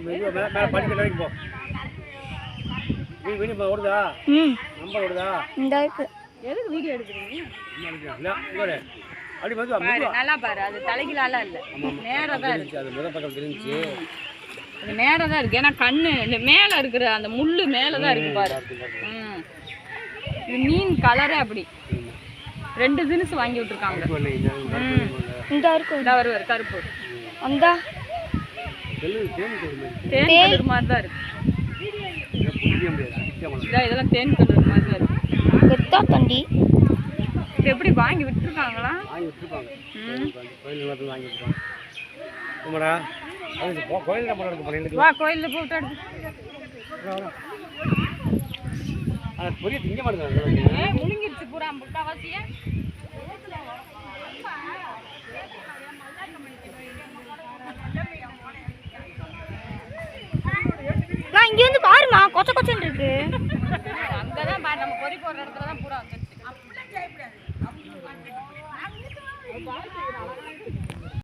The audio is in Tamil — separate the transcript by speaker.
Speaker 1: மேலே படிக்க வரைக்கும் போ. வீடியோ ஓடுதா? நம்பர் ஓடுதா?
Speaker 2: இந்த இருக்கு.
Speaker 3: எதுக்கு வீடியோ எடுக்கிறீங்க?
Speaker 1: அப்படி வந்து
Speaker 3: நல்லா பாரு, அது தலைகீழால இல்ல, நேரா தான் இருக்கு.
Speaker 1: அது முதல் பக்கம் தெரிஞ்சு
Speaker 3: அது நேரா தான் இருக்கு. ஏன்னா கண்ணு இந்த மேல இருக்கிற அந்த முள்ளு மேல தான் இருக்கு பாரு. இது மீன் கலரே அப்படி. 2 தினசு வாங்கி விட்டுருக்காங்க.
Speaker 2: இந்த இருக்கு.
Speaker 3: இந்த வருவார் கருப்பு.
Speaker 2: அந்த
Speaker 3: தேன் கலர் மாதிரி தான் இருக்கு. இதெல்லாம் தேன் கலர் மாதிரி தான் இருக்கு.
Speaker 2: கெத்தா தண்டி.
Speaker 3: இது எப்படி வாங்கி விட்டுருக்காங்களா?
Speaker 1: வாங்கி விட்டுருப்பாங்க. கோயில் வாங்கி விட்டுருப்பாங்க. குமரா கோயில் நம்பர் எடுக்க போறேன்.
Speaker 3: வா கோயிலில் போட்டு எடுத்து
Speaker 1: பொரிய திங்க மாட்டேங்க.
Speaker 3: முழுங்கிடுச்சு பூரா முக்காவாசியே.
Speaker 2: நான் இங்க வந்து பாருமா, கொச்ச கொச்சன்னு இருக்கு.
Speaker 3: அங்கதான் பாரு, நம்ம பொறி போடுற இடத்துல தான் பூரா வந்துருச்சு.